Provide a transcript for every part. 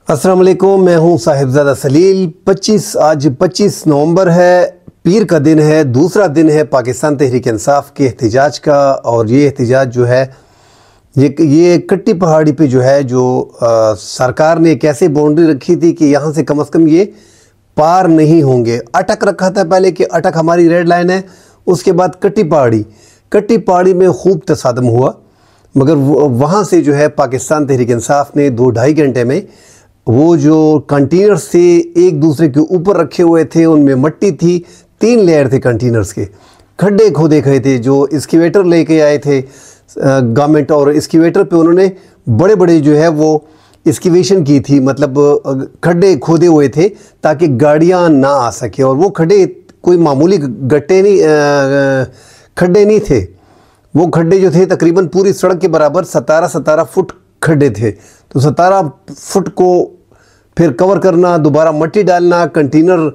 अस्सलाम वालेकुम, मैं हूं साहिबजादा सलील। आज 25 नवंबर है, पीर का दिन है। दूसरा दिन है पाकिस्तान तहरीक इंसाफ के एहतजाज का। और ये एहतजाज जो है ये कट्टी पहाड़ी पे जो है सरकार ने एक ऐसी बाउंड्री रखी थी कि यहाँ से कम ये पार नहीं होंगे। अटक रखा था पहले कि अटक हमारी रेड लाइन है। उसके बाद कट्टी पहाड़ी में खूब तसादम हुआ, मगर वहाँ से जो है पाकिस्तान तहरीक इंसाफ ने 2-2.5 घंटे में वो जो कंटेनर्स थे एक दूसरे के ऊपर रखे हुए थे, उनमें मट्टी थी, 3 लेयर थे कंटेनर्स के, खड्डे खोदे गए थे। जो एक्सकेवेटर लेके आए थे गवर्नमेंट, और एक्सकेवेटर पे उन्होंने बड़े बड़े जो है वो एक्सकेवेशन की थी, मतलब खड्डे खोदे हुए थे ताकि गाड़ियां ना आ सके। और वो खड्डे कोई मामूली खड्डे नहीं थे। वो खड्डे जो थे तकरीबन पूरी सड़क के बराबर 17 फुट खड्डे थे। तो 17 फुट को फिर कवर करना, दोबारा मट्टी डालना, कंटेनर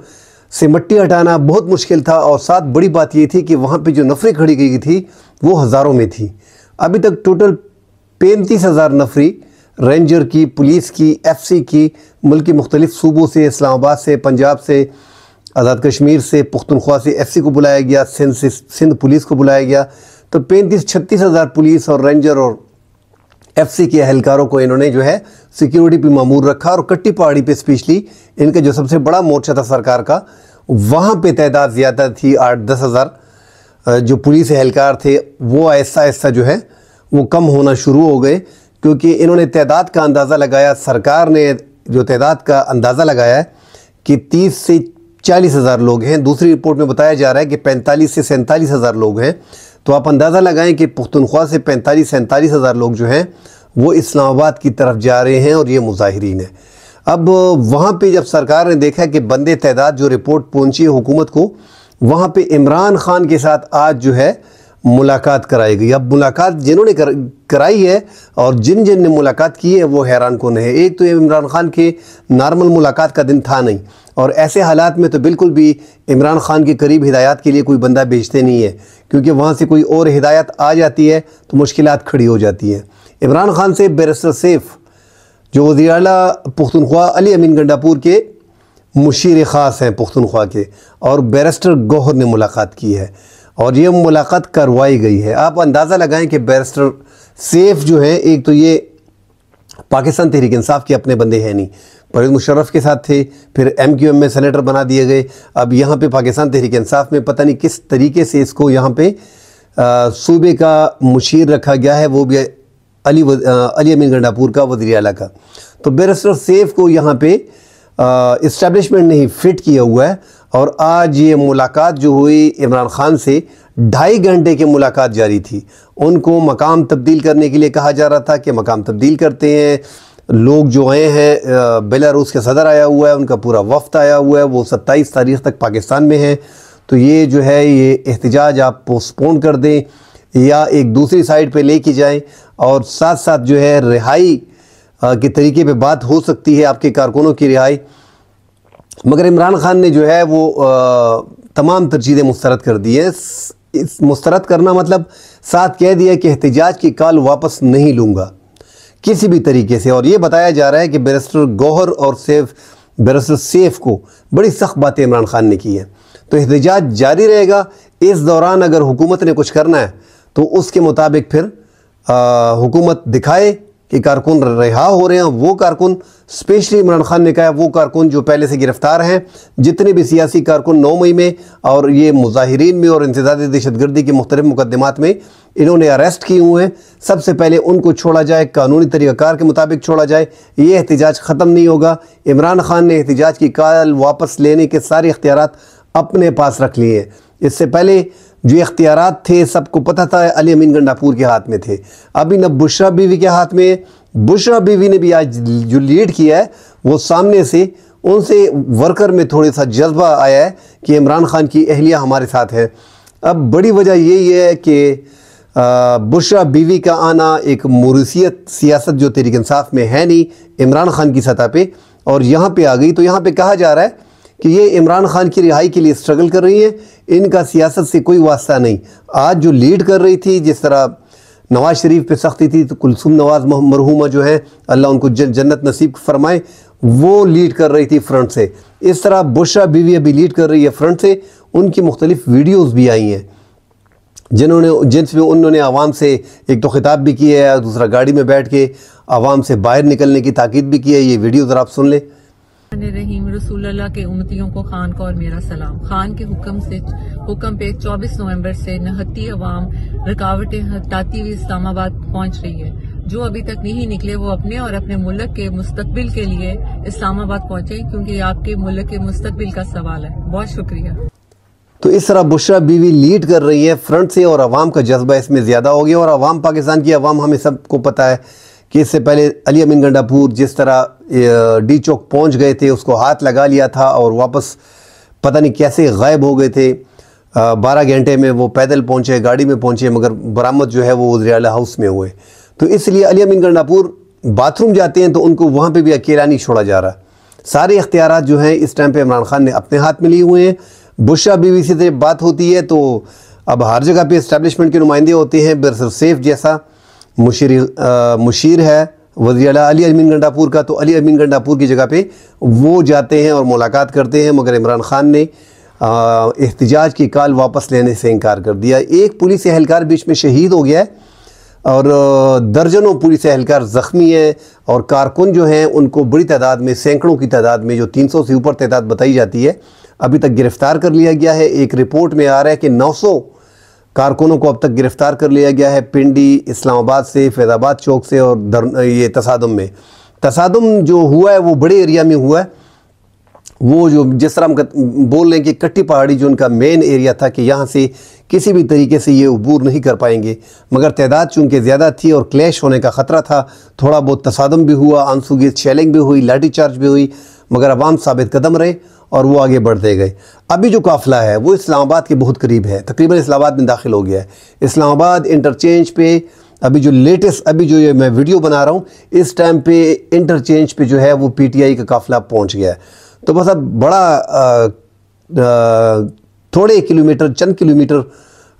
से मट्टी हटाना बहुत मुश्किल था। और साथ बड़ी बात ये थी कि वहाँ पे जो नफरी खड़ी गई थी वो हज़ारों में थी। अभी तक टोटल 35,000 नफरी रेंजर की, पुलिस की, FC की, मुल्क के मुख्तलिफ सूबों से, इस्लामाबाद से, पंजाब से, आज़ाद कश्मीर से, पुख्तनख्वा से FC को बुलाया गया, सिंध पुलिस को बुलाया गया। तो 35-36 हज़ार पुलिस और रेंजर और FC के अहलकारों को इन्होंने जो है सिक्योरिटी पे मामूर रखा। और कट्टी पहाड़ी पे स्पेशली इनका जो सबसे बड़ा मोर्चा था सरकार का, वहाँ पे तादाद ज़्यादा थी। 8-10 हज़ार जो पुलिस अहलकार थे वो आहिस्ता आहिस्ता जो है वो कम होना शुरू हो गए, क्योंकि इन्होंने तादाद का अंदाज़ा लगाया। सरकार ने जो तादाद का अंदाज़ा लगाया है कि 30 से 40 हज़ार लोग हैं। दूसरी रिपोर्ट में बताया जा रहा है कि 45 से 47 हज़ार लोग हैं। तो आप अंदाज़ा लगाएं कि पुख्तनख्वा से 45-47 हज़ार लोग जो हैं वो इस्लामाबाद की तरफ जा रहे हैं और ये मुजाहिरीन हैं। अब वहाँ पे जब सरकार ने देखा कि बंदे तादाद जो रिपोर्ट पहुँची है हुकूमत को, वहाँ पे इमरान खान के साथ आज जो है मुलाकात कराई गई। अब मुलाकात जिन्होंने कराई है और जिन ने मुलाकात की है वो हैरान कौन है। एक तो इमरान खान के नॉर्मल मुलाकात का दिन था नहीं, और ऐसे हालात में तो बिल्कुल भी इमरान खान के करीब हिदायत के लिए कोई बंदा भेजते नहीं है, क्योंकि वहाँ से कोई और हिदायत आ जाती है तो मुश्किलात खड़ी हो जाती हैं। इमरान खान से बैरिस्टर सैफ जो वज़ीर आला पुख्तनख्वा अली अमीन गंडापुर के मुशीर ख़ास हैं पुख्तनख्वा के, और बैरिस्टर गौहर ने मुलाकात की है और ये मुलाकात करवाई गई है। आप अंदाज़ा लगाएं कि बैरिस्टर सैफ जो है, एक तो ये पाकिस्तान तहरीक इंसाफ के अपने बंदे हैं नहीं, परवेज़ मुशर्रफ के साथ थे, फिर MQM में सेनेटर बना दिए गए। अब यहाँ पे पाकिस्तान तहरीक इंसाफ में पता नहीं किस तरीके से इसको यहाँ पे सूबे का मुशीर रखा गया है, वो भी अली अमीन गंडापुर का, वज़ीर आला का। तो बैरिस्टर सैफ को यहाँ पे इस्टेब्लिशमेंट ने ही फिट किया हुआ है। और आज ये मुलाकात जो हुई इमरान खान से, 2.5 घंटे की मुलाकात जारी थी। उनको मकाम तब्दील करने के लिए कहा जा रहा था कि मकाम तब्दील करते हैं। लोग जो आए हैं, बेलारूस के सदर आया हुआ है, उनका पूरा वफ्द आया हुआ है, वो 27 तारीख़ तक पाकिस्तान में है। तो ये जो है ये एहतजाज आप पोस्टपोन कर दें या एक दूसरी साइड पे लेके जाएं, और साथ साथ जो है रिहाई के तरीके पे बात हो सकती है, आपके कारकुनों की रिहाई। मगर इमरान खान ने जो है वो तमाम तर चीज़ें मुस्तरद कर दी है। इस मुस्तरद करना मतलब साथ कह दिया कि एहतजाज की कॉल वापस नहीं लूँगा किसी भी तरीके से। और ये बताया जा रहा है कि बैरिस्टर गौहर और बैरिस्टर सैफ को बड़ी सख्त बातें इमरान खान ने की हैं। तो एहतजाज जारी रहेगा। इस दौरान अगर हुकूमत ने कुछ करना है तो उसके मुताबिक फिर हुकूमत दिखाए कि कारकुन रिहा हो रहे हैं। वो कारकुन, स्पेशली इमरान खान ने कहा, वो कारकुन जो पहले से गिरफ़्तार हैं, जितने भी सियासी कारकुन 9 मई में और ये मुजाहिरीन में और इंसदादी दहशतगर्दी के मुख्तलिफ मुकदमात में इन्होंने अरेस्ट किए हुए हैं, सबसे पहले उनको छोड़ा जाए, कानूनी तरीक़ाकार के मुताबिक छोड़ा जाए। ये एहतजाज ख़त्म नहीं होगा। इमरान खान ने एहतजाज की कॉल वापस लेने के सारे इख्तियारात अपने पास रख लिए हैं। इससे पहले जो इख्तियारात थे सबको पता था अली अमीन गंडापुर के हाथ में थे। अभी न बुशरा बीवी के हाथ में। बुशरा बीवी ने भी आज जो लीड किया है वो सामने से, उनसे वर्कर में थोड़ा सा जज्बा आया है कि इमरान खान की अहलिया हमारे साथ है। अब बड़ी वजह यही है कि बुशरा बीवी का आना एक मोरूसियत सियासत जो तहरीक इंसाफ में है नहीं इमरान खान की सतह पे, और यहाँ पे आ गई। तो यहाँ पे कहा जा रहा है कि ये इमरान खान की रिहाई के लिए स्ट्रगल कर रही है, इनका सियासत से कोई वास्ता नहीं। आज जो लीड कर रही थी, जिस तरह नवाज़ शरीफ पे सख्ती थी, तो कुलसूम नवाज़ मरहूमा जो है, अल्लाह उनको जन्नत नसीब फरमाए, वो लीड कर रही थी फ्रंट से। इस तरह बुशरा बीवी अभी लीड कर रही है फ्रंट से। उनकी मुख्तलिफ वीडियोस भी आई हैं जिनमें उन्होंने आवाम से एक तो खिताब भी किया है, दूसरा गाड़ी में बैठ के आवाम से बाहर निकलने की ताकीद भी की है। ये वीडियो ज़रा आप सुन लें। रहीम रसूलुल्लाह के उम्मतियों को खान का और मेरा सलाम। खान के हुक्म पे 24 नवंबर से नहत्ती अवाम रुकावटें हटाती हुई इस्लामाबाद पहुंच रही है। जो अभी तक नहीं निकले वो अपने और अपने मुल्क के मुस्तकबिल के लिए इस्लामाबाद पहुंचे, क्योंकि आपके मुल्क के मुस्तकबिल का सवाल है। बहुत शुक्रिया। तो इस तरह बुशरा बीवी लीड कर रही है फ्रंट से और अवाम का जज्बा इसमें ज़्यादा हो गया। और अवाम, पाकिस्तान की अवाम, हमें सबको पता है कि इससे पहले अली अमीन गंडापुर जिस तरह डी चौक पहुंच गए थे, उसको हाथ लगा लिया था और वापस पता नहीं कैसे गायब हो गए थे। 12 घंटे में वो पैदल पहुंचे, गाड़ी में पहुंचे, मगर बरामद जो है वो वज़ीर आला हाउस में हुए। तो इसलिए अली अमीन गंडापुर बाथरूम जाते हैं तो उनको वहाँ पर भी अकेला नहीं छोड़ा जा रहा। सारे इख्तियारात जो हैं इस टाइम पर इमरान खान ने अपने हाथ में लिए हुए हैं। बुशरा बीवी से जब बात होती है तो अब हर जगह पे इस्टेब्लिशमेंट के नुमाइंदे होते हैं। बिरसर सैफ जैसा मुशीर है वज़ीर आला अली अमीन गंडापुर का, तो अली अमीन गंडापुर की जगह पे वो जाते हैं और मुलाकात करते हैं, मगर इमरान खान ने एहतिजाज की कॉल वापस लेने से इनकार कर दिया। एक पुलिस एहलकार बीच में शहीद हो गया है और दर्जनों पुलिस एहलकार ज़ख्मी हैं और कारकुन जो हैं उनको बड़ी तादाद में, सैकड़ों की तादाद में, जो 300 से ऊपर तादाद बताई जाती है, अभी तक गिरफ़्तार कर लिया गया है। एक रिपोर्ट में आ रहा है कि 900 कारकुनों को अब तक गिरफ़्तार कर लिया गया है पिंडी, इस्लामाबाद से, फैज़ाबाद चौक से और ये तसादुम में। तसादुम जो हुआ है वो बड़े एरिया में हुआ है। वो जो जिस तरह हम बोल रहे हैं कि कट्टी पहाड़ी जो उनका मेन एरिया था कि यहाँ से किसी भी तरीके से ये अबूर नहीं कर पाएंगे, मगर तादाद चूँकि ज़्यादा थी और क्लैश होने का ख़तरा था, थोड़ा बहुत तसादुम भी हुआ, आंसू गैस शेलिंग भी हुई, लाठी चार्ज भी हुई, मगर अवाम साबित कदम रहे और वो आगे बढ़ते गए। अभी जो काफ़िला है वो इस्लामाबाद के बहुत करीब है, तकरीबन इस्लामाबाद में दाखिल हो गया है। इस्लामाबाद इंटरचेंज पे अभी जो लेटेस्ट, अभी जो ये मैं वीडियो बना रहा हूँ, इस टाइम पे इंटरचेंज पे जो है वो PTI का काफ़िला पहुँच गया है। तो बस अब बड़ा थोड़े किलोमीटर, चंद किलोमीटर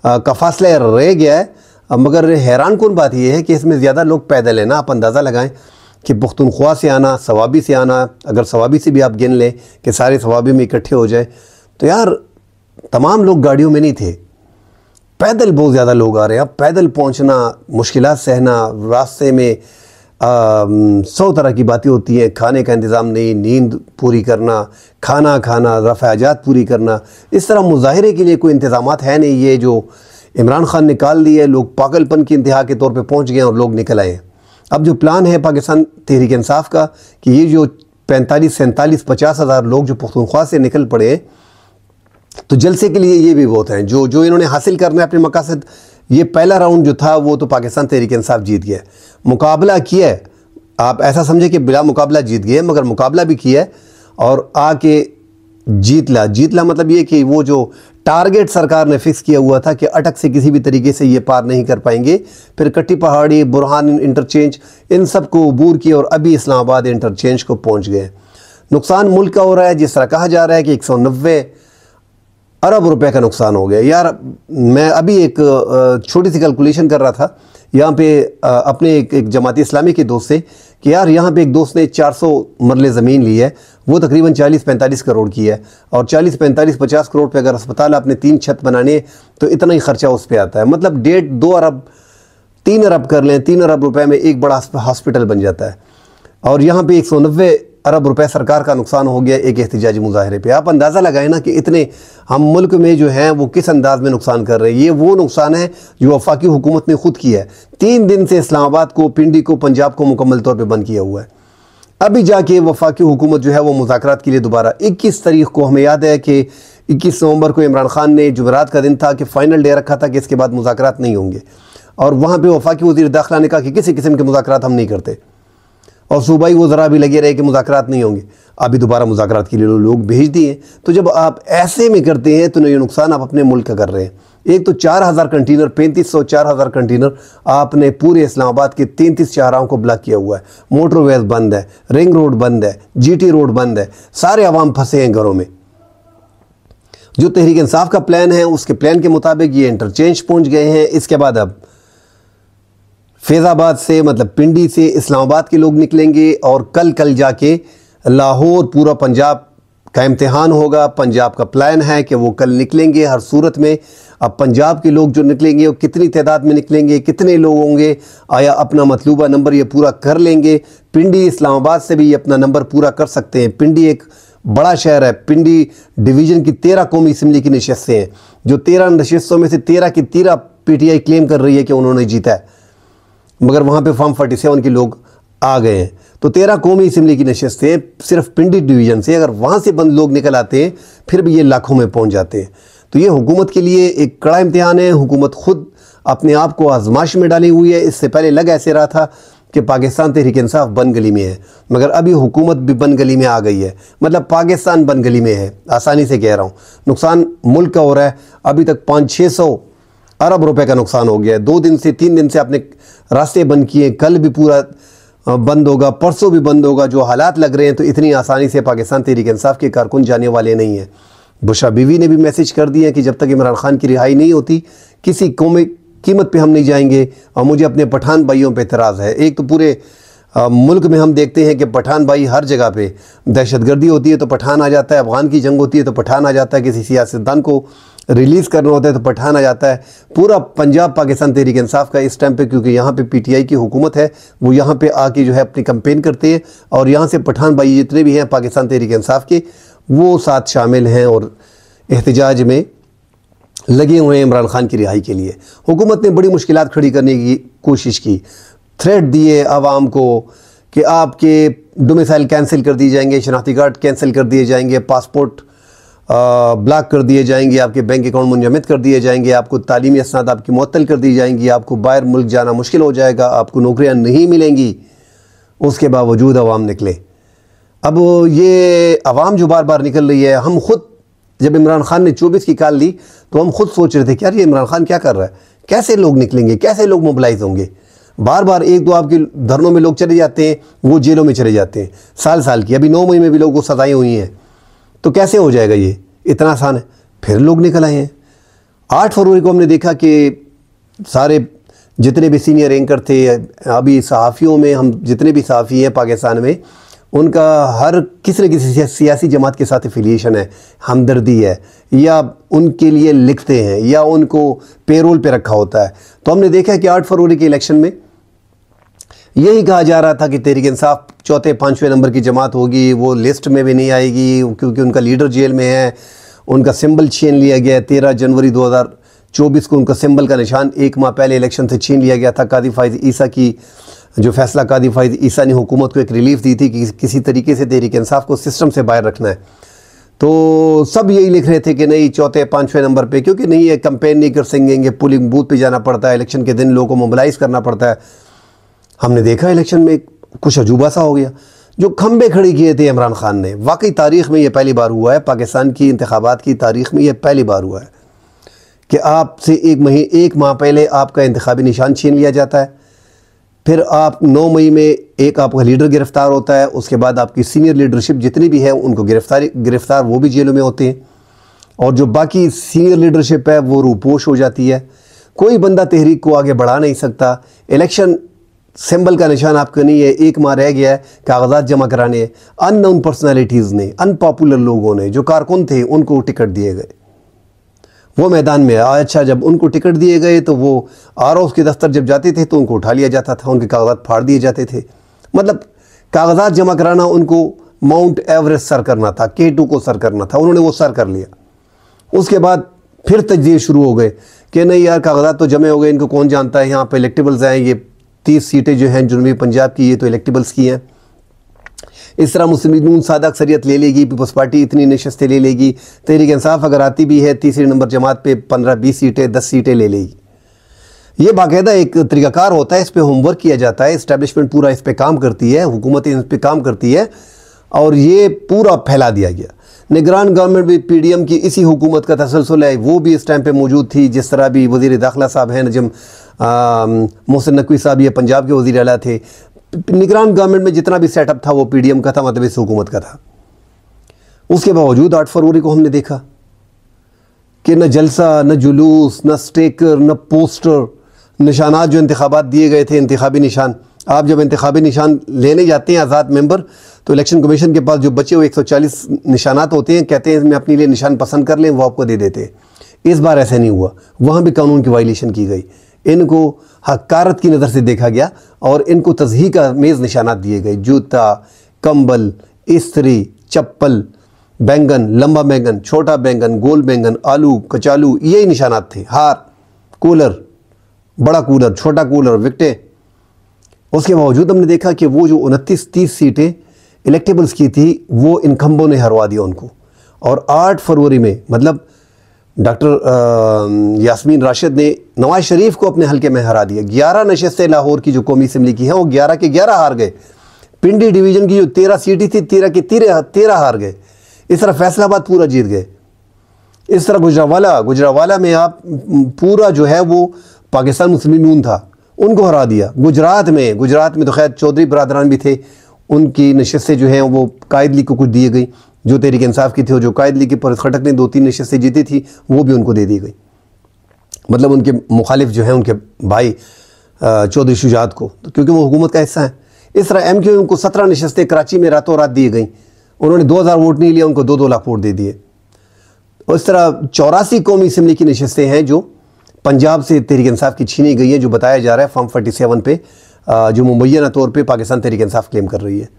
का फासला रह गया है। मगर हैरान कौन बात यह है कि इसमें ज़्यादा लोग पैदल हैं ना। आप अंदाज़ा लगाएं कि पुख्तनख्वा से आना, सवाबी से आना, अगर सवाबी से भी आप गिन लें कि सारे सवाबी में इकट्ठे हो जाए, तो यार तमाम लोग गाड़ियों में नहीं थे, पैदल बहुत ज़्यादा लोग आ रहे हैं। अब पैदल पहुंचना, मुश्किलात सहना, रास्ते में 100 तरह की बातें होती हैं, खाने का इंतज़ाम नहीं, नींद पूरी करना, खाना खाना, रफ़ाजात पूरी करना, इस तरह मुजाहरे के लिए कोई इंतज़ामात है नहीं। ये जो इमरान खान निकाल दिए, लोग पागलपन की इंतहा के तौर पे पहुंच गए और लोग निकल आए। अब जो प्लान है पाकिस्तान तहरीक इंसाफ का कि ये जो 45, 47, 50 हज़ार लोग जो पुख्तनख्वा से निकल पड़े हैं, तो जलसे के लिए ये भी बहुत हैं जो इन्होंने हासिल करना है अपने मकासद। ये पहला राउंड जो था वो तो पाकिस्तान तहरीक इंसाफ जीत गया, मुकाबला किया है। आप ऐसा समझे कि बिला मुकाबला जीत गए, मगर मुकाबला भी किया है और आके जीतला मतलब ये कि वो जो टारगेट सरकार ने फिक्स किया हुआ था कि अटक से किसी भी तरीके से ये पार नहीं कर पाएंगे, फिर कट्टी पहाड़ी, बुरहान इंटरचेंज, इन सब को अबूर किया और अभी इस्लामाबाद इंटरचेंज को पहुंच गए। नुकसान मुल्क का हो रहा है, जिस तरह कहा जा रहा है कि 190 अरब रुपए का नुकसान हो गया। यार मैं अभी एक छोटी सी कैलकुलेशन कर रहा था यहाँ पे अपने एक जमाती इस्लामी के दोस्त से कि यार यहाँ पे एक दोस्त ने 400 मरले ज़मीन ली है, वो तकरीबन 40-45 करोड़ की है, और 40-45-50 करोड़ पे अगर अस्पताल आपने 3 छत बनाने तो इतना ही ख़र्चा उस पर आता है। मतलब 1.5-2 अरब, 3 अरब कर लें, 3 अरब रुपए में एक बड़ा हॉस्पिटल बन जाता है। और यहाँ पे 190 अरब रुपए सरकार का नुकसान हो गया एक एहतिजाजी मुजाहरे पे। आप अंदाज़ा लगाएं ना कि इतने हम मुल्क में जो हैं वो किस अंदाज में नुकसान कर रहे हैं। ये वो नुकसान है जो वफाकी हुकूमत ने खुद किया है। 3 दिन से इस्लामाबाद को, पिंडी को, पंजाब को मुकम्मल तौर पर बंद किया हुआ है। अभी जाके वफाकी हुकूमत जो है वो मुज़ाकरात के लिए दोबारा 21 तारीख को, हमें याद है कि 21 नवंबर को इमरान खान ने, जुमेरात का दिन था, कि फ़ाइनल डे रखा था कि इसके बाद मुज़ाकरात नहीं होंगे, और वहाँ पर वफाकी वज़ीर दाखिला ने कहा कि किसी किस्म के मुज़ाकरात हम नहीं करते, और सूबाई वज़रा भी लगे रहे कि मुज़ाकरात नहीं होंगे। अभी दोबारा मुज़ाकरात के लिए लोग भेज दिए। तो जब आप ऐसे में करते हैं तो ये नुकसान आप अपने मुल्क का कर रहे हैं। एक तो 4000 कंटेनर, 3500-4000 कंटेनर आपने पूरे इस्लामाबाद के 33 शाहराहों को ब्लॉक किया हुआ है। मोटरवेज बंद है, रिंग रोड बंद है, GT रोड बंद है, सारे अवाम फंसे हैं घरों में। जो तहरीक इंसाफ का प्लान है उसके प्लान के मुताबिक ये इंटरचेंज पहुँच गए हैं। इसके बाद अब फैज़ाबाद से, मतलब पिंडी से इस्लामाबाद के लोग निकलेंगे और कल जाके लाहौर पूरा पंजाब का इम्तिहान होगा। पंजाब का प्लान है कि वो कल निकलेंगे हर सूरत में। अब पंजाब के लोग जो निकलेंगे वो कितनी तादाद में निकलेंगे, कितने लोग होंगे, आया अपना मतलूबा नंबर ये पूरा कर लेंगे? पिंडी इस्लामाबाद से भी ये अपना नंबर पूरा कर सकते हैं। पिंडी एक बड़ा शहर है। पिंडी डिवीज़न की 13 कौमी असम्बली की नशस्तें हैं, जो 13 नशस्तों में से 13 की 13 PTI क्लेम कर रही है कि उन्होंने जीता है, मगर वहाँ पे फॉर्म 47 के लोग आ गए हैं। तो 13 कौमी असम्बली की नशस्तें सिर्फ पिंडी डिवीज़न से, अगर वहाँ से बंद लोग निकल आते हैं फिर भी ये लाखों में पहुँच जाते हैं। तो ये हुकूमत के लिए एक कड़ा इम्तिहान है। हुकूमत खुद अपने आप को आजमाइश में डाली हुई है। इससे पहले लग ऐसे रहा था कि पाकिस्तान तहरीक इंसाफ बन गली में है, मगर अभी हुकूमत भी बन गली में आ गई है। मतलब पाकिस्तान बन गली में है, आसानी से कह रहा हूँ। नुकसान मुल्क का हो रहा है। अभी तक 500-600 अरब रुपए का नुकसान हो गया है। 2 दिन से 3 दिन से आपने रास्ते बंद किए, कल भी पूरा बंद होगा, परसों भी बंद होगा। जो हालात लग रहे हैं तो इतनी आसानी से पाकिस्तान तहरीक इंसाफ के कारकुन जाने वाले नहीं हैं। बुशरा बीवी ने भी मैसेज कर दिया कि जब तक इमरान खान की रिहाई नहीं होती किसी कौमी कीमत पे हम नहीं जाएंगे। और मुझे अपने पठान भाइयों पे एतराज़ है। एक तो पूरे मुल्क में हम देखते हैं कि पठान भाई हर जगह पे दहशतगर्दी होती है तो पठान आ जाता है, अफगान की जंग होती है तो पठान आ जाता है, किसी सियासतदान को रिलीज़ करना होता है तो पठान आ जाता है। पूरा पंजाब पाकिस्तान तहरीक इंसाफ का इस टाइम पे, क्योंकि यहाँ पे PTI की हुकूमत है, वो यहाँ पे आके जो है अपनी कैंपेन करते हैं। और यहाँ से पठान भाई जितने भी हैं पाकिस्तान तहरीक इंसाफ के, वो साथ शामिल हैं और एहतजाज में लगे हुए हैं इमरान खान की रिहाई के लिए। हुकूमत ने बड़ी मुश्किलात खड़ी करने की कोशिश की, थ्रेट दिए आवाम को कि आपके डोमिसाइल कैंसिल कर दिए जाएंगे, शनाख्ती कार्ड कैंसिल कर दिए जाएंगे, पासपोर्ट ब्लॉक कर दिए जाएंगे, आपके बैंक अकाउंट मुंजमद कर दिए जाएंगे, आपको तालीमी असनाद आपकी मुअत्तल कर दी जाएंगी, आपको बाहर मुल्क जाना मुश्किल हो जाएगा, आपको नौकरियां नहीं मिलेंगी। उसके बावजूद आवाम निकले। अब ये आवाम जो बार बार निकल रही है, हम खुद जब इमरान खान ने 24 की कॉल ली तो हम खुद सोच रहे थे कि यार ये इमरान खान क्या कर रहा है, कैसे लोग निकलेंगे, कैसे लोग मोबिलाइज होंगे। बार बार 1-2 आपके धरनों में लोग चले जाते हैं, वो जेलों में चले जाते हैं साल की। अभी 9 मई में भी लोगों को सजाएं हुई हैं, तो कैसे हो जाएगा ये, इतना आसान है। फिर लोग निकल आए हैं। 8 फरवरी को हमने देखा कि सारे जितने भी सीनियर एंकर थे, अभी सहाफ़ियों में हम जितने भी सहाफ़ी हैं पाकिस्तान में, उनका हर किसी न किसी सियासी जमात के साथ एफिलिएशन है, हमदर्दी है, या उनके लिए लिखते हैं या उनको पेरोल पे रखा होता है। तो हमने देखा कि 8 फरवरी के इलेक्शन में यही कहा जा रहा था कि तहरीक इंसाफ 4-5वें नंबर की जमात होगी, वो लिस्ट में भी नहीं आएगी क्योंकि उनका लीडर जेल में है, उनका सिंबल छीन लिया गया। 13 जनवरी 2024 को उनका सिंबल का निशान 1 माह पहले इलेक्शन से छीन लिया गया था। कादी फाइज ईसा की जो फैसला कादी फाइज ईसा ने हुकूमत को एक रिलीफ दी थी कि किसी तरीके से तहरीक इंसाफ को सिस्टम से बाहर रखना है। तो सब यही लिख रहे थे कि नहीं 4-5वें नंबर पे, क्योंकि नहीं है, कैंपेन नहीं कर सकेंगे, पोलिंग बूथ पे जाना पड़ता है, इलेक्शन के दिन लोगों को मोबिलाइज़ करना पड़ता है। हमने देखा इलेक्शन में कुछ अजूबा सा हो गया। जो खंबे खड़े किए थे इमरान खान ने, वाकई तारीख़ में ये पहली बार हुआ है, पाकिस्तान की इंतखाबात की तारीख़ में ये पहली बार हुआ है कि आपसे 1 माह पहले आपका इंतखाबी निशान छीन लिया जाता है। फिर आप 9 मई में एक आपका लीडर गिरफ़्तार होता है, उसके बाद आपकी सीनियर लीडरशिप जितनी भी है उनको गिरफ़्तार वो भी जेलों में होते हैं, और जो बाकी सीनियर लीडरशिप है वो रूपोश हो जाती है। कोई बंदा तहरीक को आगे बढ़ा नहीं सकता। इलेक्शन सिंबल का निशान आपका नहीं है, 1 माह रह गया है, कागजात जमा कराने हैं। अननोन पर्सनैलिटीज़ ने, अनपॉपुलर लोगों ने, जो कारकुन थे, उनको टिकट दिए गए, वो मैदान में। अच्छा, जब उनको टिकट दिए गए तो वो RO के दफ्तर जब जाते थे तो उनको उठा लिया जाता था, उनके कागजात फाड़ दिए जाते थे। मतलब कागजात जमा कराना उनको माउंट एवरेस्ट सर करना था, K2 को सर करना था, उन्होंने वो सर कर लिया। उसके बाद फिर तजज़िये शुरू हो गए कि नहीं यार कागजात तो जमे हो गए, इनको कौन जानता है, यहाँ पर इलेक्टेबल्स आए, ये 30 सीटें जो हैं जनूबी पंजाब की, ये तो इलेक्टेबल्स की हैं। इस तरह मुस्लिम लीग नून सादा अक्सरियत ले लेगी, पीपल्स पार्टी इतनी नशस्तें ले लेगी, तहरीक इंसाफ अगर आती भी है 3री नंबर जमात पे 15-20 सीटें 10 सीटें ले लेगी। ये बाकायदा एक तरीक़ाकार होता है, इस पर होमवर्क किया जाता है, इस्टेब्लिशमेंट पूरा इस पर काम करती है, हुकूमतें इस पर काम करती है, और ये पूरा फैला दिया गया। निगरान गवर्नमेंट भी PDM की इसी हुकूमत का तसलसल है, वो भी इस टाइम पे मौजूद थी। जिस तरह भी वज़ीर दाखिला साहब हैं नजम मोहसिन नकवी साहब, ये पंजाब के वज़ीर आला थे। निगरान गवर्नमेंट में जितना भी सेटअप था वो PDM का था, मतलब इस हुकूमत का था। उसके बावजूद 8 फरवरी को हमने देखा कि न जलसा, न जुलूस, न स्टेकर, न पोस्टर, निशानात जो इंतखाबात दिए गए थे, इंतखाबी निशान, आप जब इंतखाबी निशान लेने जाते हैं आज़ाद मेंबर, तो इलेक्शन कमीशन के पास जो बचे हुए 140 निशानात होते हैं, कहते हैं इसमें अपने लिए निशान पसंद कर लें, वो आपको दे देते हैं। इस बार ऐसा नहीं हुआ, वहाँ भी कानून की वायलेशन की गई। इनको हकारत की नज़र से देखा गया और इनको तज़हीक मेज़ निशानात दिए गए। जूता, कंबल, इस्त्री, चप्पल, बैंगन, लंबा बैंगन, छोटा बैंगन, गोल बैंगन, आलू, कचालू, यही निशानात थे। हार, कूलर, बड़ा कूलर, छोटा कूलर, विकटें। उसके बावजूद हमने देखा कि वो जो 29-30 सीटें इलेक्टेबल्स की थी, वो इनकम्बों ने हरवा दिया उनको। और 8 फरवरी में, मतलब डॉक्टर यास्मीन राशिद ने नवाज शरीफ को अपने हल्के में हरा दिया। 11 नशस्तें लाहौर की जो कौमी असम्बली की हैं, वो 11 के 11 हार गए। पिंडी डिवीज़न की जो 13 सीटें थी, 13 के 13 हार गए। इस तरह फैसलाबाद पूरा जीत गए। इस तरह गुजरावाला में आप पूरा जो है वो पाकिस्तान मुस्लिम नून था, उनको हरा दिया। गुजरात में तो खैर चौधरी बरादरान भी थे, उनकी नशस्तें जो हैं वो कायद लीग को कुछ दी गई, जो तहरीक इंसाफ की थी, और जो कायद लीग की परस खटक ने 2-3 नशस्तें जीती थी, वो भी उनको दे दी गई। मतलब उनके मुखालिफ जो हैं, उनके भाई चौधरी शुजात को, तो क्योंकि वो हुकूमत का हिस्सा है। इस तरह MQM को 17 नशस्तें कराची में रातों रात दी गई। उन्होंने 2000 वोट नहीं लिया, उनको 2-2 लाख वोट दे दिए। और इस तरह 84 कौमी असम्बली की नशस्तें हैं जो पंजाब से तहरीक इंसाफ की छीनी गई है, जो बताया जा रहा है फॉर्म 47 पे, जो मुबैना तौर पे पाकिस्तान तहरीक इंसाफ क्लेम कर रही है।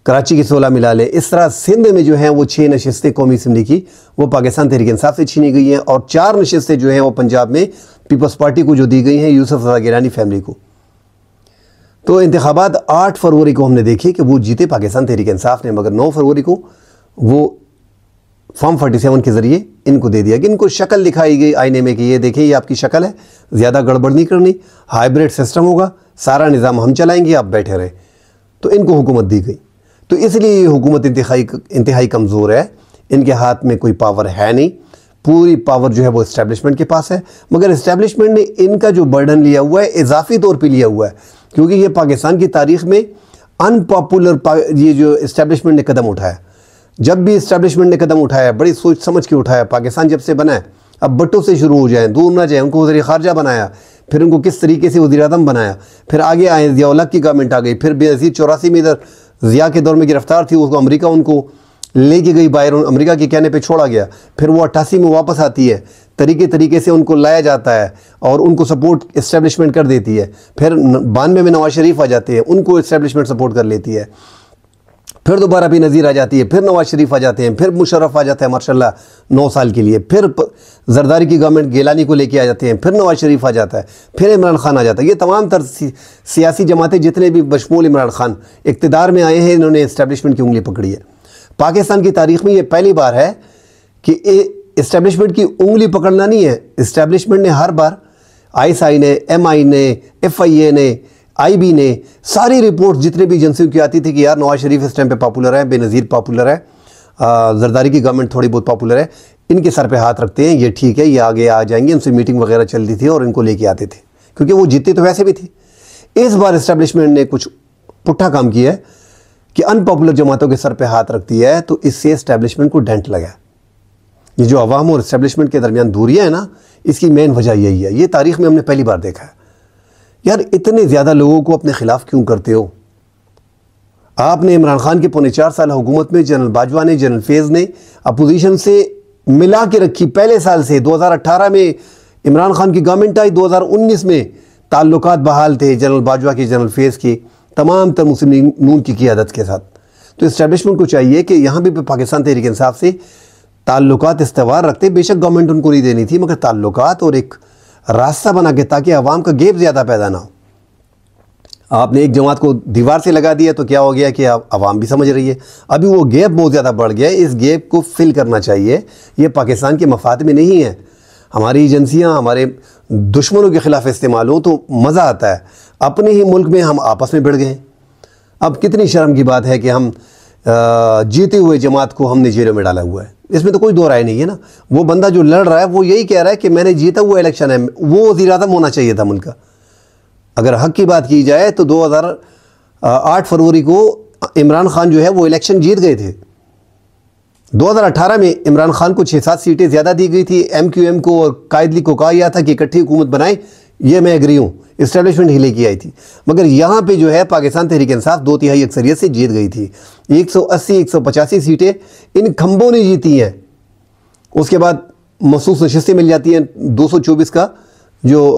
कराची की 16 मिला लें। इस तरह सिंध में जो हैं वो 6 नशस्तें कौमी असम्बली की, वो पाकिस्तान तहरीक इंसाफ से छीनी गई हैं। और 4 नशस्तें जो हैं वो पंजाब में पीपल्स पार्टी को जो दी गई हैं, यूसुफ रज़ा गिलानी फैमिली को। तो इंतखाबात 8 फरवरी को हमने देखे कि वो जीते पाकिस्तान तहरीक इंसाफ ने, मगर 9 फरवरी को वो फॉर्म 47 के ज़रिए इनको दे दिया कि इनको शक्ल दिखाई गई आईने में कि ये देखिए ये आपकी शक्ल है, ज़्यादा गड़बड़ नहीं करनी, हाइब्रिड सिस्टम होगा, सारा निज़ाम हम चलाएंगे, आप बैठे रहें। तो इनको हुकूमत दी गई। तो इसलिए ये हुकूमत इंतहाई कमज़ोर है, इनके हाथ में कोई पावर है नहीं। पूरी पावर जो है वो इस्टेब्लिशमेंट के पास है, मगर इस्टेब्लिशमेंट ने इनका जो बर्डन लिया हुआ है इजाफी तौर पर लिया हुआ है, क्योंकि ये पाकिस्तान की तारीख़ में अनपॉपुलर ये जो इस्टेब्लिशमेंट ने कदम उठाया। जब भी इस्टेब्लिशमेंट ने कदम उठाया, बड़ी सोच समझ के उठाया। पाकिस्तान जब से बना है, अब भट्टो से शुरू हो जाए, दूर ना जाए, उनको वज़ीर ख़ारजा बनाया, फिर उनको किस तरीके से वज़ीर आज़म बनाया, फिर आगे आए, ज़िया-उल-हक़ की गवर्नमेंट आ गई, फिर बेनज़ीर 84 में इधर ज़िया के दौर में गिरफ्तार थी, उसको अमेरिका उनको लेके गई बाहर, अमेरिका के कहने पे छोड़ा गया। फिर वो 88 में वापस आती है, तरीके से उनको लाया जाता है और उनको सपोर्ट इस्टेब्लिशमेंट कर देती है। फिर 92 में नवाज शरीफ आ जाते हैं, उनको इस्टेब्लिशमेंट सपोर्ट कर लेती है। फिर दोबारा भी नज़ीर आ जाती है, फिर नवाज शरीफ आ जाते हैं, फिर मुशर्रफ आ जाता है माशाल्लाह 9 साल के लिए, फिर जरदारी की गवर्नमेंट गिलानी को लेके आ जाते हैं, फिर नवाज शरीफ आ जाता है, फिर इमरान खान आ जाता है। ये तमाम तर सियासी जमातें जितने भी बशमूल इमरान खान इक़्तिदार में आए हैं, इन्होंने इस्टेब्लिशमेंट की उंगली पकड़ी है। पाकिस्तान की तारीख़ में ये पहली बार है कि इस्टेब्लिशमेंट की उंगली पकड़ना नहीं है, इस्टेब्लिशमेंट ने हर बार ISI ने, MI ने, FIA ने, IB ने, सारी रिपोर्ट जितने भी एजेंसियों की आती थी कि यार नवाज शरीफ इस टाइम पे पॉपुलर है, बेनज़ीर पॉपुलर है, जरदारी की गवर्नमेंट थोड़ी बहुत पॉपुलर है, इनके सर पे हाथ रखते हैं, ये ठीक है, ये आगे आ जाएंगे। इनसे मीटिंग वगैरह चलती थी और इनको लेके आते थे, क्योंकि वो जीतते तो वैसे भी थे। इस बार इस्टेब्लिशमेंट ने कुछ पुट्ठा काम किया है कि अनपॉपुलर जमातों के सर पे हाथ रखती है, तो इससे इस्टेब्लिशमेंट को डेंट लगा। ये जो अवाम और इस्टेब्लिशमेंट के दरमियान दूरियाँ है ना, इसकी मेन वजह यही है। ये तारीख़ में हमने पहली बार देखा है। यार इतने ज़्यादा लोगों को अपने ख़िलाफ़ क्यों करते हो? आपने इमरान खान के 4.25 साल हुकूमत में जनरल बाजवा ने, जनरल फैज़ ने अपोजिशन से मिला के रखी पहले साल से। 2018 में इमरान खान की गवर्नमेंट आई, 2019 में ताल्लुकात बहाल थे जनरल बाजवा के, जनरल फैज़ के, तमाम तर मुस्लिम लीग नून की क़ियादत के साथ। तो इस्टेब्लिशमेंट को चाहिए कि यहाँ भी पाकिस्तान तहरीक इंसाफ से ताल्लुकात इस्तेवार रखते। बेशक गवर्नमेंट उनको नहीं देनी थी, मगर ताल्लुकात और एक रास्ता बना के, ताकि आवाम का गैप ज़्यादा पैदा ना हो। आपने एक जमात को दीवार से लगा दिया तो क्या हो गया कि आवाम भी समझ रही है, अभी वो गैप बहुत ज़्यादा बढ़ गया है। इस गैप को फिल करना चाहिए। ये पाकिस्तान के मफाद में नहीं है। हमारी एजेंसियाँ हमारे दुश्मनों के ख़िलाफ़ इस्तेमाल हो तो मज़ा आता है। अपने ही मुल्क में हम आपस में भिड़ गए। अब कितनी शर्म की बात है कि हम जीते हुए जमात को हमने जेलों में डाला हुआ है। इसमें तो कोई दो राय नहीं है ना। वो बंदा जो लड़ रहा है वो यही कह रहा है कि मैंने जीता हुआ इलेक्शन है, वो वज़ीर आज़म होना चाहिए था मुल्क का। अगर हक़ की बात की जाए तो 2008 फरवरी को इमरान खान जो है वो इलेक्शन जीत गए थे। 2018 में इमरान खान को 6-7 सीटें ज़्यादा दी गई थी। MQM को और कायद लीग को कहा गया था कि इकट्ठी हुकूमत बनाएं, ये मैं एग्री हूँ, इस्टेब्लिशमेंट ही लेके आई थी। मगर यहाँ पे जो है पाकिस्तान तहरीक इंसाफ 2/3 अक्सरियत से जीत गई थी। 180-185 सीटें इन खंबों ने जीती हैं। उसके बाद महसूस नशस्तें मिल जाती हैं 224 का, जो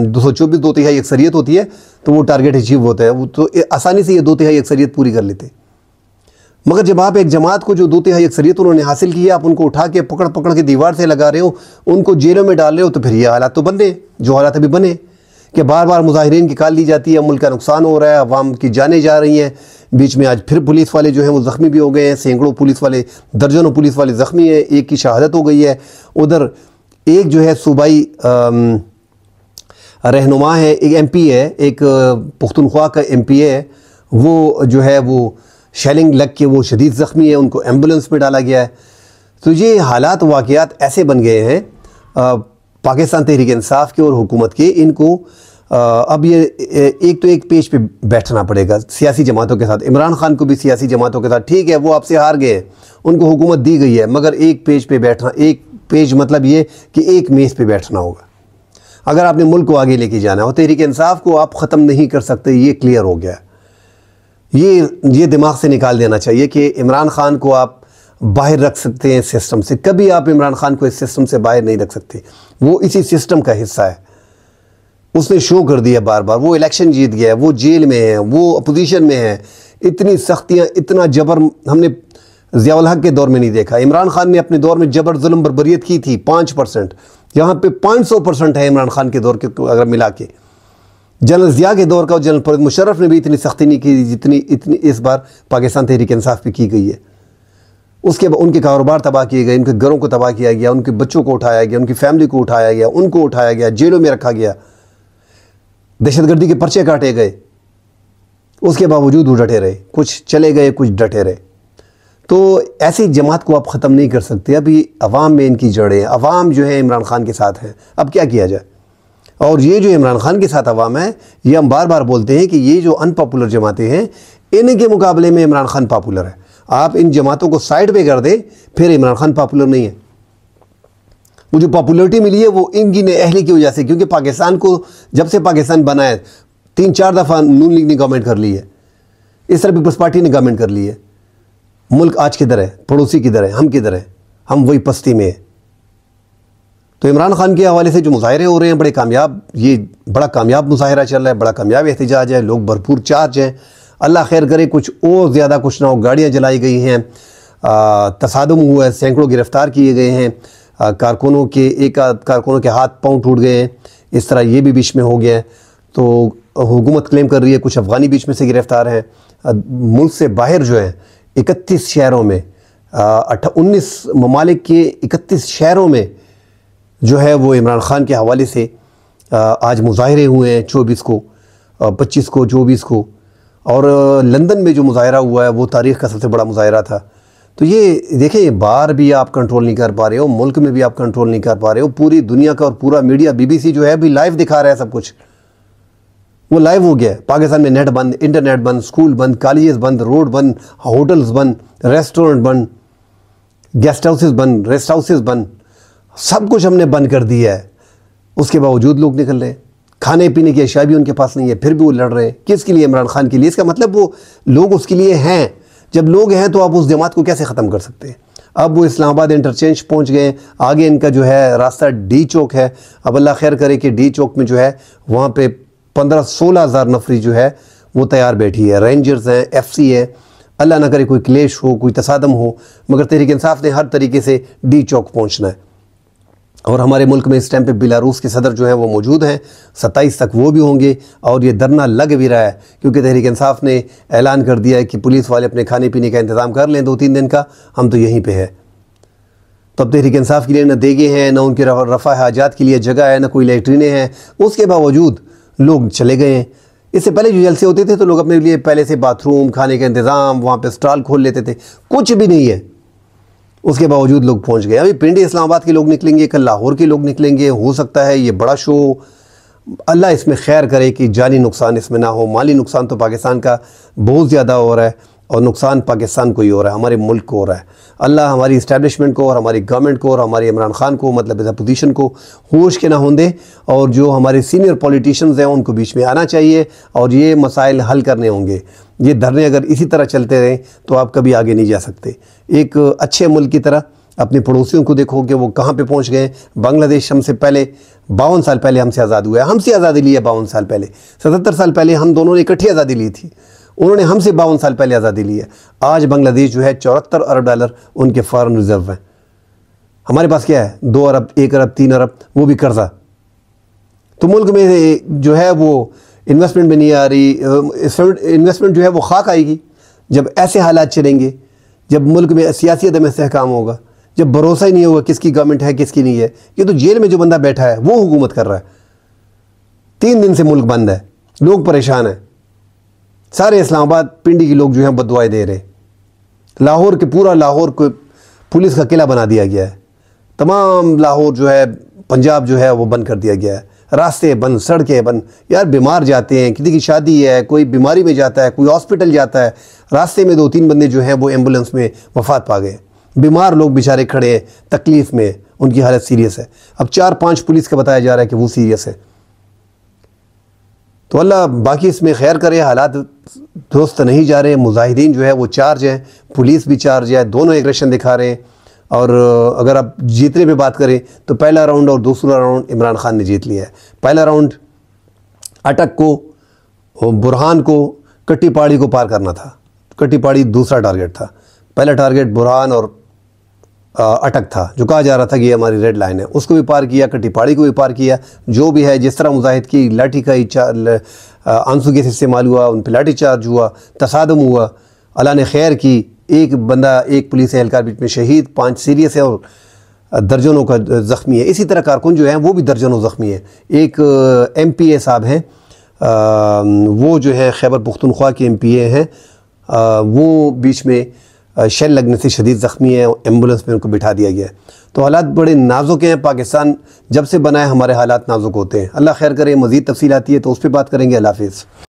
224 2/3 अक्सरियत होती है, तो वो टारगेट अचीव होता है। वो तो आसानी से ये 2/3 अक्सरियत पूरी कर लेते। मगर जब आप एक जमात को जो 2/3 अक्सरियत उन्होंने हासिल की है, आप उनको उठा के पकड़ पकड़ के दीवार से लगा रहे हो, उनको जेलों में डाल रहे हो, तो फिर ये हालात तो बने जो हालात अभी बने कि बार बार मुजाहिरीन की कॉल ली जाती है, मुल्क का नुकसान हो रहा है, अवाम की जानें जा रही हैं। बीच में आज फिर पुलिस वाले जो हैं वो ज़ख्मी भी हो गए हैं, सैकड़ों पुलिस वाले, दर्जनों पुलिस वाले ज़ख्मी हैं, एक की शहादत हो गई है। उधर एक जो है सूबाई रहनुमा है, एक MP है, एक पुख्तनख्वा का MP है, वो जो है वो शेलिंग लग के वो शदीद ज़ख्मी है, उनको एम्बुलेंस में डाला गया है। तो ये हालात वाक़यात ऐसे बन गए हैं पाकिस्तान तहरीक इंसाफ के और हुकूमत के, इनको अब ये एक तो एक पेज पे बैठना पड़ेगा सियासी जमातों के साथ। इमरान खान को भी सियासी जमातों के साथ, ठीक है वो आपसे हार गए, उनको हुकूमत दी गई है, मगर एक पेज पे बैठना, एक पेज मतलब ये कि एक मेज़ पे बैठना होगा अगर आपने मुल्क को आगे लेके जाना हो। तहरीक इंसाफ को आप ख़त्म नहीं कर सकते, ये क्लियर हो गया। ये दिमाग से निकाल देना चाहिए कि इमरान खान को आप बाहर रख सकते हैं सिस्टम से। कभी आप इमरान खान को इस सिस्टम से बाहर नहीं रख सकते, वो इसी सिस्टम का हिस्सा है। उसने शो कर दिया बार बार, वो इलेक्शन जीत गया, वो जेल में है, वो अपोजिशन में है। इतनी सख्तियाँ, इतना जबर हमने ज़ियाउल हक के दौर में नहीं देखा। इमरान खान ने अपने दौर में जबर जुल्म बर्बरियत की थी 5%, यहाँ पे 500% है इमरान खान के दौर के अगर मिला के। जनरल ज़िया के दौर का और जनरल परवेज़ मुशर्रफ ने भी इतनी सख्ती नहीं की जितनी इस बार पाकिस्तान तहरीक इंसाफ पे की गई है। उसके बाद उनके कारोबार तबाह किए गए, उनके घरों को तबाह किया गया, उनके बच्चों को उठाया गया, उनकी फैमिली को उठाया गया, उनको उठाया गया, जेलों में रखा गया, दहशतगर्दी के पर्चे काटे गए। उसके बावजूद वो डटे रहे, कुछ चले गए, कुछ डटे रहे। तो ऐसी जमात को आप ख़त्म नहीं कर सकते। अभी अवाम में इनकी जड़ें, अवाम जो है इमरान खान के साथ है। अब क्या किया जाए? और ये जो इमरान खान के साथ अवाम है, ये हम बार बार बोलते हैं कि ये जो अनपॉपुलर जमातें हैं, इनके मुकाबले में इमरान खान पॉपुलर है। आप इन जमातों को साइड पे कर दें, फिर इमरान खान पॉपुलर नहीं है। वो जो पॉपुलरिटी मिली है वो इनकी अहली की वजह से, क्योंकि पाकिस्तान को जब से पाकिस्तान बना है 3-4 दफ़ा नून लीग ने गवर्नमेंट कर ली है, इस तरह पीपल्स पार्टी ने गवर्नमेंट कर ली है। मुल्क आज किधर है? पड़ोसी किधर है? हम किधर है? हम वही पस्ती में है। तो इमरान खान के हवाले से जो मुजाहरे हो रहे हैं बड़े कामयाब, ये बड़ा कामयाब मुजाहरा चल रहा है, बड़ा कामयाब एहतजाज है, लोग भरपूर चार्ज हैं। अल्लाह खैर करे, कुछ और ज़्यादा कुछ ना हो। गाड़ियाँ जलाई गई हैं, तसादुम हुआ है, सैकड़ों गिरफ्तार किए गए हैं, कारकुनों के एक कारकुनों के हाथ पाँव टूट गए हैं, इस तरह ये भी बीच में हो गया है। तो हुकूमत क्लेम कर रही है कुछ अफ़गानी बीच में से गिरफ्तार हैं। मुल्क से बाहर जो है 31 शहरों में 19 ममालिक के 31 शहरों में जो है वो इमरान खान के हवाले से आज मुजाहरे हुए हैं। 24 को, 25 को, 24 को। और लंदन में जो मुजाहरा हुआ है वो तारीख़ का सबसे बड़ा मुजाहरा था। तो ये देखें, बाहर भी आप कंट्रोल नहीं कर पा रहे हो, मुल्क में भी आप कंट्रोल नहीं कर पा रहे हो। पूरी दुनिया का और पूरा मीडिया, BBC जो है अभी लाइव दिखा रहा है सब कुछ, वो लाइव हो गया है। पाकिस्तान में नेट बंद, इंटरनेट बंद, स्कूल बंद, कॉलेजेस बंद, रोड बंद, होटल्स बंद, रेस्टोरेंट बंद, गेस्ट हाउसेस बंद, रेस्ट हाउसेस बंद, सब कुछ हमने बंद कर दिया है। उसके बावजूद लोग निकल रहे हैं, खाने पीने की अशिया भी उनके पास नहीं है, फिर भी वो लड़ रहे हैं। किसके लिए? इमरान खान के लिए। इसका मतलब वो लोग उसके लिए हैं। जब लोग हैं तो आप उस जमात को कैसे ख़त्म कर सकते हैं? अब वो इस्लामाबाद इंटरचेंज पहुंच गए, आगे इनका जो है रास्ता D चौक है। अब अल्लाह खैर करे कि D चौक में जो है वहाँ पे 15-16 हज़ार नफरी जो है वो तैयार बैठी है, रेंजर्स हैं, FC है। अल्लाह ना करे कोई क्लेश हो, कोई तसादम हो, मगर तहरीक इंसाफ ने हर तरीके से D चौक पहुँचना है। और हमारे मुल्क में इस टाइम पे बेलारूस के सदर जो हैं वो मौजूद हैं, 27 तक वो भी होंगे। और ये धरना लग भी रहा है क्योंकि तहरीक इंसाफ ने ऐलान कर दिया है कि पुलिस वाले अपने खाने पीने का इंतज़ाम कर लें 2-3 दिन का, हम तो यहीं पे है। तो अब तहरीक इंसाफ के लिए ना देगे हैं, ना उनके रफ़ा हाजात के लिए जगह है, ना कोई लैट्रीनें हैं। उसके बावजूद लोग चले गए हैं। इससे पहले जो जलसे होते थे तो लोग अपने लिए पहले से बाथरूम, खाने का इंतज़ाम, वहाँ पर स्टॉल खोल लेते थे। कुछ भी नहीं है, उसके बावजूद लोग पहुंच गए। अभी पिंडी इस्लामाबाद के लोग निकलेंगे, कल लाहौर के लोग निकलेंगे। हो सकता है ये बड़ा शो अल्लाह इसमें खैर करे कि जानी नुकसान इसमें ना हो। माली नुकसान तो पाकिस्तान का बहुत ज़्यादा हो रहा है और नुकसान पाकिस्तान को ही हो रहा है, हमारे मुल्क को हो रहा है। अल्लाह हमारी इस्टेब्लिशमेंट को और हमारी गवर्नमेंट को और हमारे इमरान खान को, मतलब अपोजिशन को होश के ना हों दे, और जो हमारे सीनियर पॉलिटिशियंस हैं उनको बीच में आना चाहिए और ये मसाइल हल करने होंगे। ये धरने अगर इसी तरह चलते रहें तो आप कभी आगे नहीं जा सकते। एक अच्छे मुल्क की तरह अपने पड़ोसियों को देखो कि वो कहाँ पे पहुँच गए। बांग्लादेश हमसे पहले 52 साल पहले हमसे आज़ाद हुआ है, हमसे आज़ादी ली है 52 साल पहले। 77 साल पहले हम दोनों ने इकट्ठी आज़ादी ली थी, उन्होंने हमसे 52 साल पहले आज़ादी ली है। आज बांग्लादेश जो है 74 अरब डॉलर उनके फॉरेन रिजर्व हैं। हमारे पास क्या है? 2 अरब, 1 अरब, 3 अरब, वो भी कर्जा। तो मुल्क में जो है वो इन्वेस्टमेंट में नहीं आ रही। इन्वेस्टमेंट जो है वो खाक आएगी जब ऐसे हालात चलेंगे, जब मुल्क में सियासी अदम इस्तेहकाम होगा, जब भरोसा ही नहीं होगा किसकी गवर्नमेंट है किसकी नहीं है। ये तो जेल में जो बंदा बैठा है वो हुकूमत कर रहा है। 3 दिन से मुल्क बंद है, लोग परेशान हैं। सारे इस्लामाबाद पिंडी के लोग जो हैं बददुआएं दे रहे। लाहौर के पूरा लाहौर को पुलिस का किला बना दिया गया है। तमाम लाहौर जो है, पंजाब जो है वो बंद कर दिया गया है। रास्ते बंद, सड़कें बंद। यार बीमार जाते हैं, किसी की शादी है, कोई बीमारी में जाता है, कोई हॉस्पिटल जाता है, रास्ते में 2-3 बंदे जो हैं वो एम्बुलेंस में वफात पा गए। बीमार लोग बेचारे खड़े हैं, तकलीफ़ में, उनकी हालत सीरियस है। अब 4-5 पुलिस का बताया जा रहा है कि वो सीरियस है। तो अल्लाह बाकी इसमें खैर करे। हालात दुरुस्त नहीं जा रहे। मुजाहिदीन जो है वो चार्ज है, पुलिस भी चार्ज है, दोनों एग्रेशन दिखा रहे हैं। और अगर आप जीतने पे बात करें तो पहला राउंड और दूसरा राउंड इमरान खान ने जीत लिया है। पहला राउंड अटक को, बुरहान को, कट्टी पहाड़ी को पार करना था। कट्टी पहाड़ी दूसरा टारगेट था, पहला टारगेट बुरहान और अटक था, जो कहा जा रहा था कि ये हमारी रेड लाइन है। उसको भी पार किया, कट्टी पहाड़ी को भी पार किया। जो भी है, जिस तरह मुजाहिद की लाठी का आंसू गैस इस्तेमाल हुआ, उन पर लाठी चार्ज हुआ, तसादम हुआ, अल्लाह ने खैर की। एक बंदा, एक पुलिस एहलकार बीच में शहीद, 5 सीरियस है और दर्जनों का ज़ख्मी है। इसी तरह कारकुन जो हैं वो भी दर्जनों ज़ख्मी है। एक MPA साहब हैं, वो जो है खैबर पुख्तनख्वा के MPA हैं, वो बीच में शेल लगने से शदीद ज़ख्मी है, एम्बुलेंस में उनको बिठा दिया गया है। तो हालात बड़े नाजुक हैं। पाकिस्तान जब से बना है हमारे हालात नाजुक होते हैं। अल्लाह खैर करे। मज़ीद तफसील आती है तो उस पर बात करेंगे। अल्लाह हाफ़िज़।